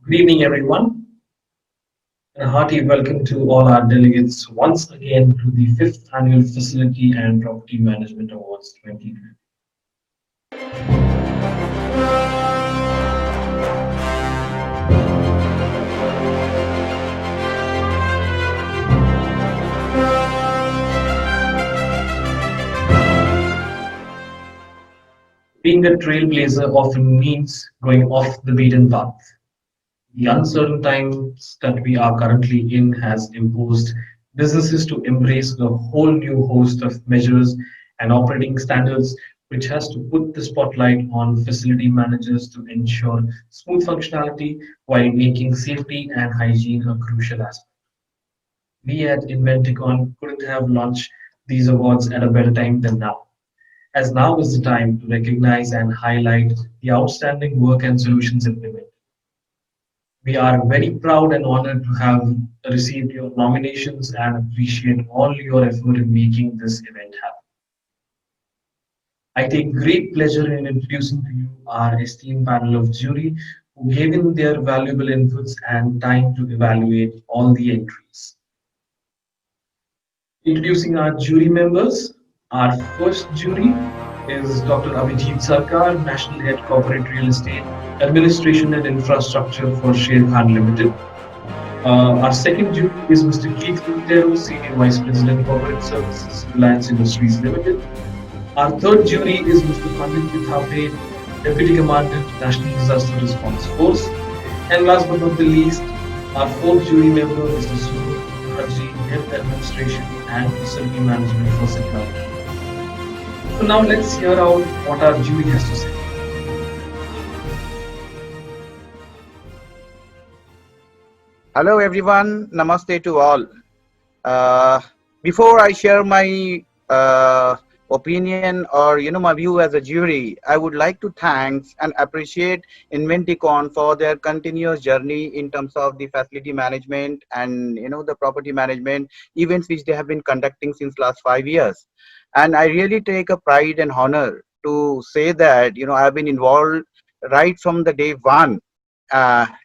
Good evening, everyone, and a hearty welcome to all our delegates once again to the fifth annual Facility and Property Management Awards 2020. Being a trailblazer often means going off the beaten path. The uncertain times that we are currently in has imposed businesses to embrace a whole new host of measures and operating standards, which has to put the spotlight on facility managers to ensure smooth functionality while making safety and hygiene a crucial aspect. We at Inventicon couldn't have launched these awards at a better time than now, as now is the time to recognize and highlight the outstanding work and solutions implemented. We are very proud and honored to have received your nominations and appreciate all your effort in making this event happen. I take great pleasure in introducing to you our esteemed panel of jury who gave in their valuable inputs and time to evaluate all the entries. Introducing our jury members, our first jury is Dr. Abhijit Sarkar, National Head Corporate Real Estate, Administration and Infrastructure for Sher Khan Limited. Our second jury is Mr. Keith Quintero, Senior Vice President Corporate Services, Reliance Industries Limited. Our third jury is Mr. Pandit Pithape, Deputy Commandant, National Disaster Response Force. And last but not the least, our fourth jury member, Mr. Suru Mukherjee, Head Administration and Facility Management for Security. So now let's hear out what our jury has to say. Hello everyone, namaste to all. Uh, Before I share my opinion or my view as a jury, I would like to thank and appreciate Inventicon for their continuous journey in terms of the facility management and the property management events which they have been conducting since last 5 years. And I really take a pride and honor to say that I have been involved right from the day one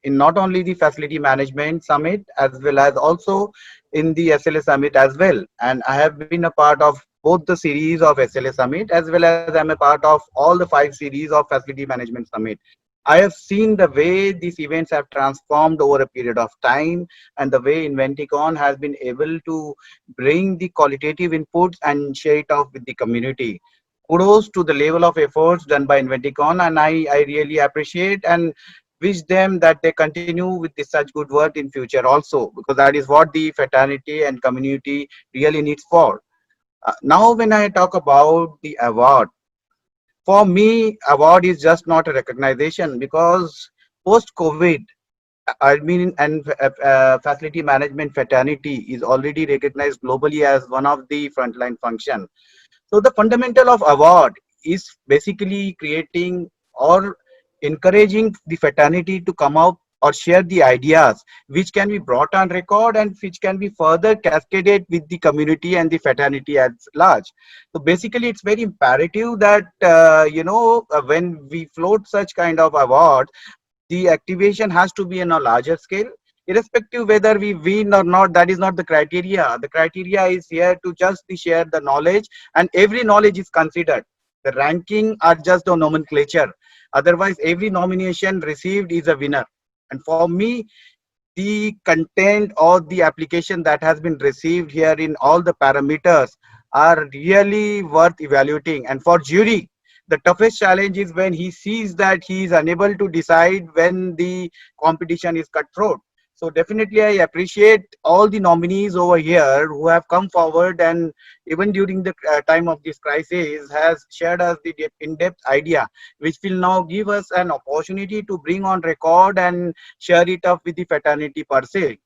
in not only the facility management summit as well as also in the SLA summit as well. And I have been a part of both the series of SLA summit as well as I'm a part of all the 5 series of facility management summit. I have seen the way these events have transformed over a period of time and the way Inventicon has been able to bring the qualitative inputs and share it off with the community. Kudos to the level of efforts done by Inventicon, and I really appreciate and wish them that they continue with this such good work in future also, because that is what the fraternity and community really needs for. Now when I talk about the award, for me award is just not a recognition, because post COVID admin and facility management fraternity is already recognized globally as one of the frontline function. So the fundamental of award is basically creating or encouraging the fraternity to come out or share the ideas which can be brought on record and which can be further cascaded with the community and the fraternity at large. So basically it's very imperative that when we float such kind of award, the activation has to be on a larger scale, irrespective whether we win or not. That is not the criteria. The criteria is here to just share the knowledge, and every knowledge is considered. The ranking are just a nomenclature. Otherwise every nomination received is a winner. And for me, the content or the application that has been received here in all the parameters are really worth evaluating. And for jury, the toughest challenge is when he sees that he is unable to decide when the competition is cutthroat. So definitely I appreciate all the nominees over here who have come forward, and even during the time of this crisis has shared us the in-depth idea, which will now give us an opportunity to bring on record and share it up with the fraternity per se.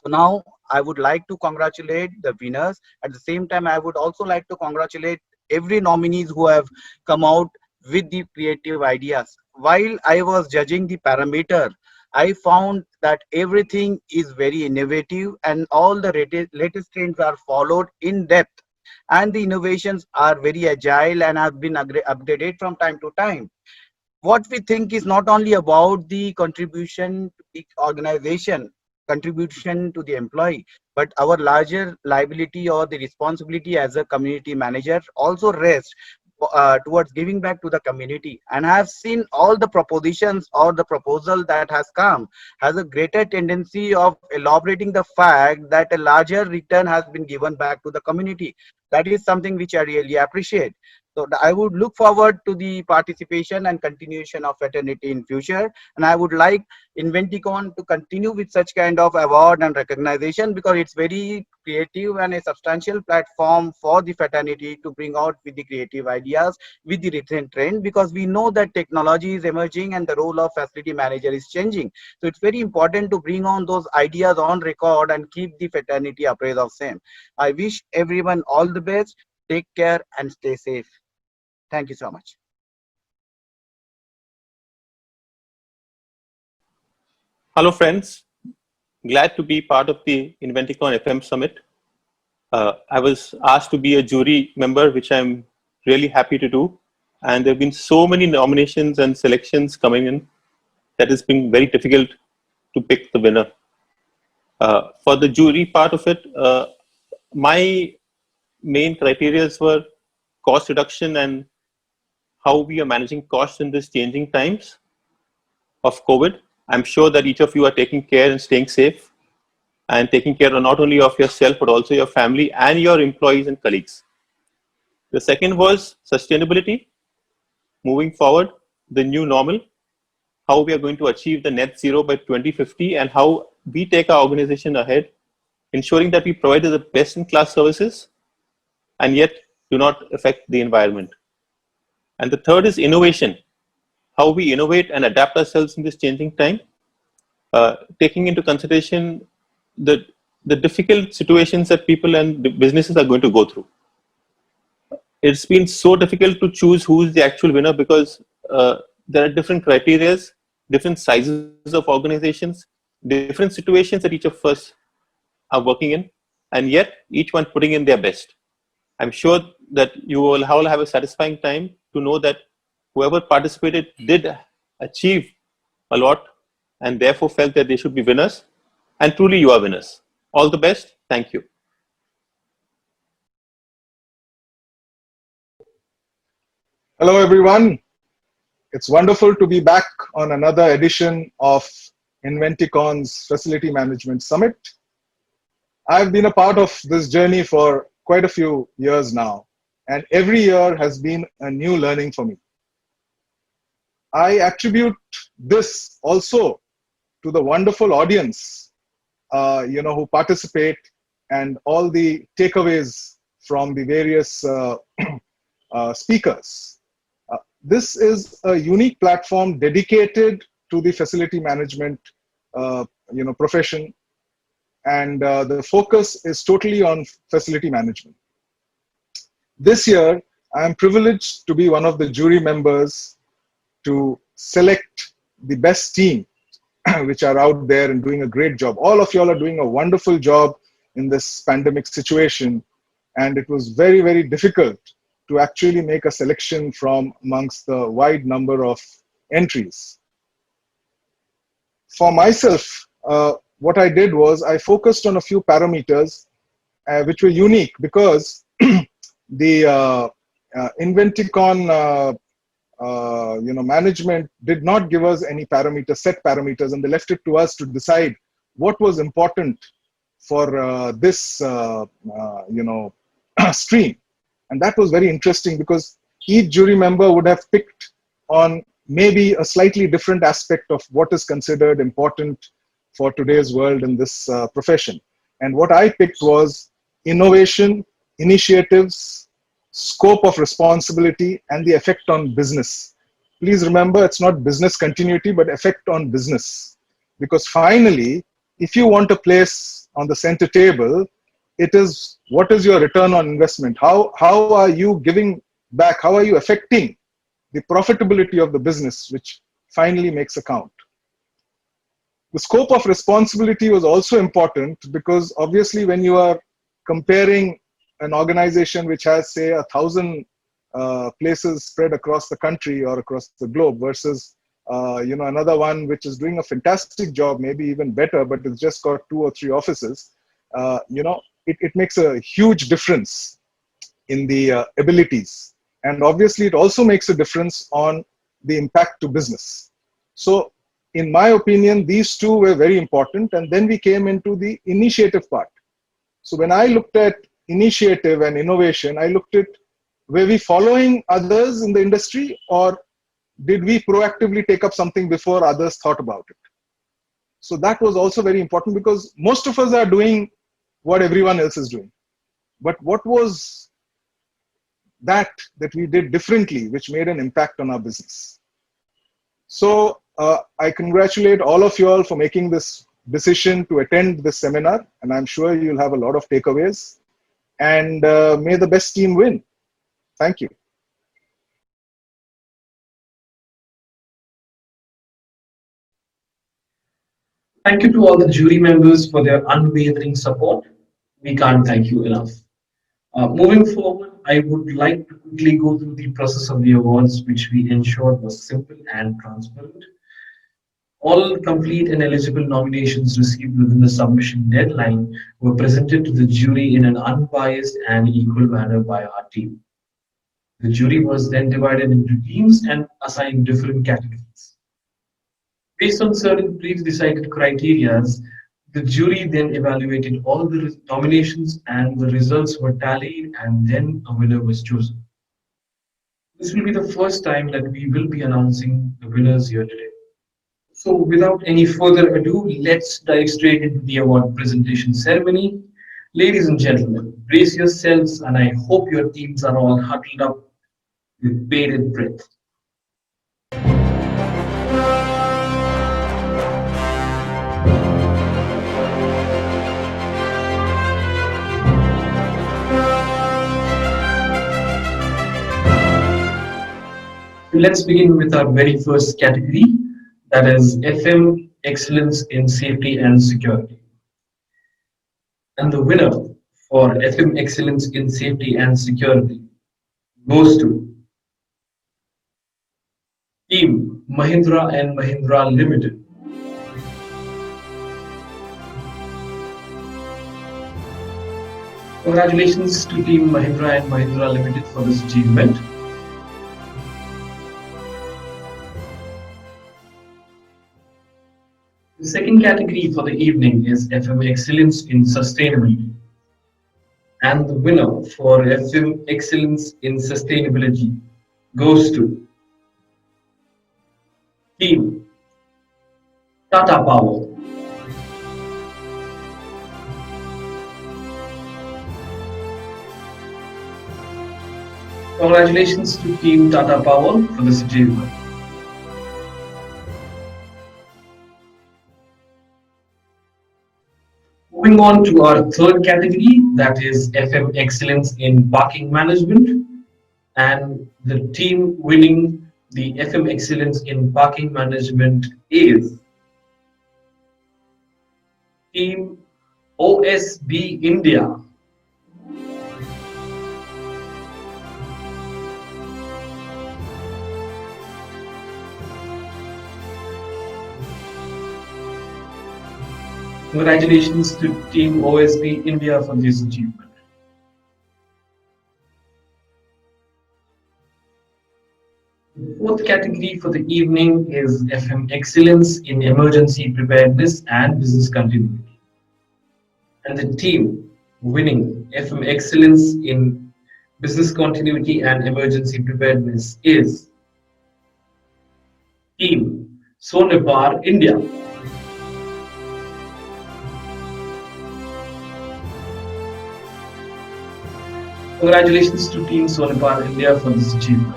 So now I would like to congratulate the winners. At the same time, I would also like to congratulate every nominees who have come out with the creative ideas. While I was judging the parameter, I found that everything is very innovative and all the latest trends are followed in depth, and the innovations are very agile and have been updated from time to time. what we think is not only about the contribution to the organization, contribution to the employee, but our larger liability or the responsibility as a community manager also rests towards giving back to the community. And I have seen all the propositions or the proposal that has come has a greater tendency of elaborating the fact that a larger return has been given back to the community. That is something which I really appreciate. So I would look forward to the participation and continuation of fraternity in future. And I would like Inventicon to continue with such kind of award and recognition, because it's very creative and a substantial platform for the fraternity to bring out with the creative ideas with the recent trend, because we know that technology is emerging and the role of facility manager is changing. So it's very important to bring on those ideas on record and keep the fraternity appraised of same. I wish everyone all the best. Take care and stay safe. Thank you so much. Hello, friends. Glad to be part of the Inventicon FM Summit. I was asked to be a jury member, which I'm really happy to do. And there have been so many nominations and selections coming in that it's been very difficult to pick the winner. For the jury part of it, my main criteria were cost reduction and how we are managing costs in these changing times of COVID. I'm sure that each of you are taking care and staying safe and taking care of not only of yourself, but also your family and your employees and colleagues. The second was sustainability. Moving forward, the new normal, how we are going to achieve the net zero by 2050 and how we take our organization ahead, ensuring that we provide the best in class services and yet do not affect the environment. And the third is innovation, how we innovate and adapt ourselves in this changing time, taking into consideration the difficult situations that people and businesses are going to go through. It's been so difficult to choose who is the actual winner because there are different criteria, different sizes of organizations, different situations that each of us are working in, and yet each one putting in their best. I'm sure that you will all have a satisfying time to know that whoever participated did achieve a lot and therefore felt that they should be winners. And truly you are winners. All the best. Thank you. Hello, everyone. It's wonderful to be back on another edition of Inventicon's Facility Management Summit. I've been a part of this journey for quite a few years now, and every year has been a new learning for me. I attribute this also to the wonderful audience, who participate and all the takeaways from the various speakers. This is a unique platform dedicated to the facility management, profession, and the focus is totally on facility management. This year, I am privileged to be one of the jury members to select the best team which are out there and doing a great job. All of y'all are doing a wonderful job in this pandemic situation, and it was very, very difficult to actually make a selection from amongst the wide number of entries. For myself, what I did was I focused on a few parameters which were unique because the Inventicon management did not give us any set parameters, and they left it to us to decide what was important for this stream. And that was very interesting because each jury member would have picked on maybe a slightly different aspect of what is considered important for today's world in this profession. And what I picked was innovation, initiatives, scope of responsibility, and the effect on business. Please remember, it's not business continuity, but effect on business. Because finally, if you want a place on the center table, it is what is your return on investment? How are you giving back? How are you affecting the profitability of the business, which finally makes a count? The scope of responsibility was also important because obviously when you are comparing an organization which has say 1,000 places spread across the country or across the globe versus another one which is doing a fantastic job, maybe even better, but it's just got 2 or 3 offices. It makes a huge difference in the abilities. And obviously, it also makes a difference on the impact to business. So in my opinion, these 2 were very important. And then we came into the initiative part. So when I looked at initiative and innovation, I looked at, were we following others in the industry, or did we proactively take up something before others thought about it? So that was also very important, because most of us are doing what everyone else is doing. But what was that we did differently, which made an impact on our business? So I congratulate all of you all for making this decision to attend this seminar, and I'm sure you'll have a lot of takeaways. And may the best team win. Thank you. Thank you to all the jury members for their unwavering support. We can't thank you enough. Moving forward, I would like to quickly go through the process of the awards, which we ensured was simple and transparent. All complete and eligible nominations received within the submission deadline were presented to the jury in an unbiased and equal manner by our team. The jury was then divided into teams and assigned different categories. Based on certain pre-decided criteria, the jury then evaluated all the nominations and the results were tallied, and then a winner was chosen. This will be the first time that we will be announcing the winners here today. So without any further ado, let's dive straight into the award presentation ceremony. Ladies and gentlemen, brace yourselves, and I hope your teams are all huddled up with bated breath. Let's begin with our very first category, that is FM Excellence in Safety and Security. And the winner for FM Excellence in Safety and Security goes to Team Mahindra and Mahindra Limited. Congratulations to Team Mahindra and Mahindra Limited for this achievement. The second category for the evening is FM Excellence in Sustainability. And the winner for FM Excellence in Sustainability goes to Team Tata Power. Congratulations to Team Tata Power for this achievement. Moving on to our third category, that is FM Excellence in Parking Management. And the team winning the FM Excellence in Parking Management is Team OSB India. Congratulations to Team OSB India for this achievement. The fourth category for the evening is FM Excellence in Emergency Preparedness and Business Continuity. And the team winning FM Excellence in Business Continuity and Emergency Preparedness is Team Sonepar India. Congratulations to Team Sonepar India for this achievement.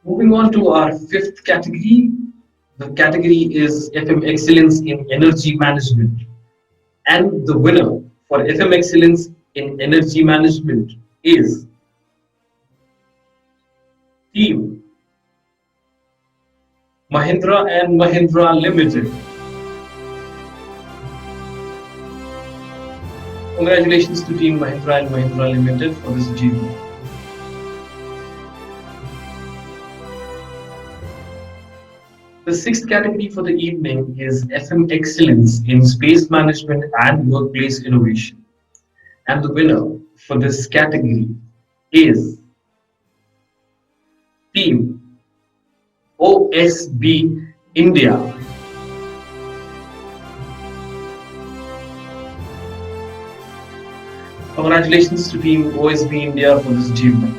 Moving on to our fifth category. The category is FM Excellence in Energy Management. And the winner for FM Excellence in Energy Management is Team Mahindra and Mahindra Limited. Congratulations to Team Mahindra and Mahindra Limited for this achievement. The sixth category for the evening is FM Excellence in Space Management and Workplace Innovation. And the winner for this category is Team OSB India. Congratulations to Team OSB India for this achievement.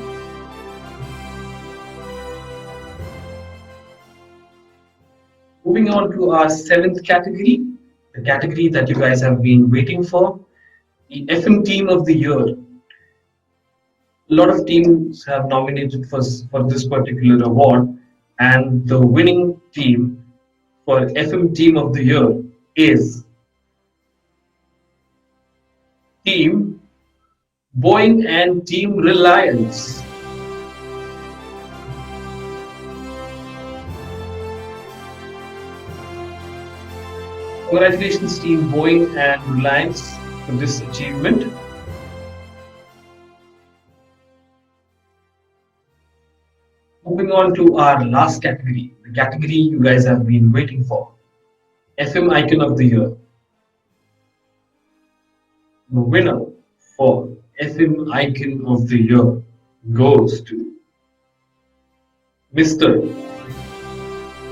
Moving on to our seventh category, the category that you guys have been waiting for, the FM Team of the Year. A lot of teams have nominated for this particular award, and the winning team for FM Team of the Year is Team Boeing and Team Reliance. Congratulations Team Boeing and Reliance for this achievement. Moving on to our last category, the category you guys have been waiting for, FM Icon of the Year. The winner for FM Icon of the Year goes to Mr.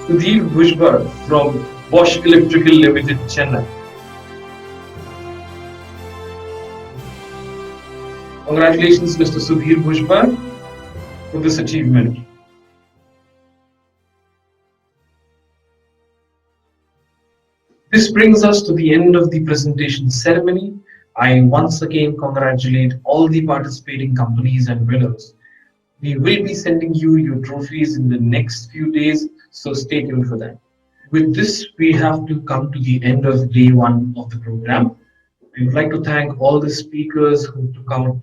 Sudhir Bhujbal from Bosch Electrical Limited, Chennai. Congratulations, Mr. Sudhir Bhujbal, for this achievement. This brings us to the end of the presentation ceremony. I once again congratulate all the participating companies and winners. We will be sending you your trophies in the next few days, so stay tuned for that. With this, we have to come to the end of day one of the program. We would like to thank all the speakers who took out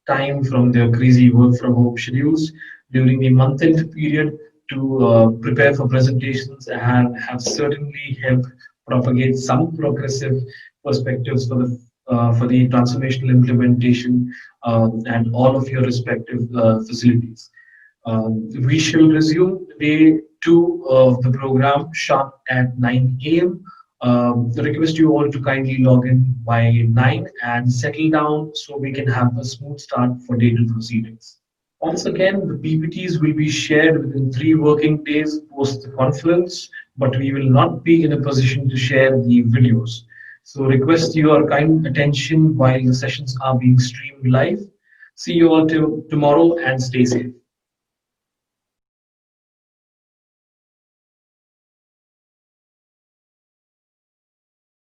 time from their crazy work from home schedules during the month-end period to prepare for presentations and have certainly helped propagate some progressive perspectives for the transformational implementation and all of your respective facilities. We shall resume day two of the program sharp at 9 a.m. I request you all to kindly log in by 9 and settle down so we can have a smooth start for day two proceedings. Once again, the PPTs will be shared within 3 working days post the conference, but we will not be in a position to share the videos. So request your kind attention while the sessions are being streamed live. See you all tomorrow and stay safe.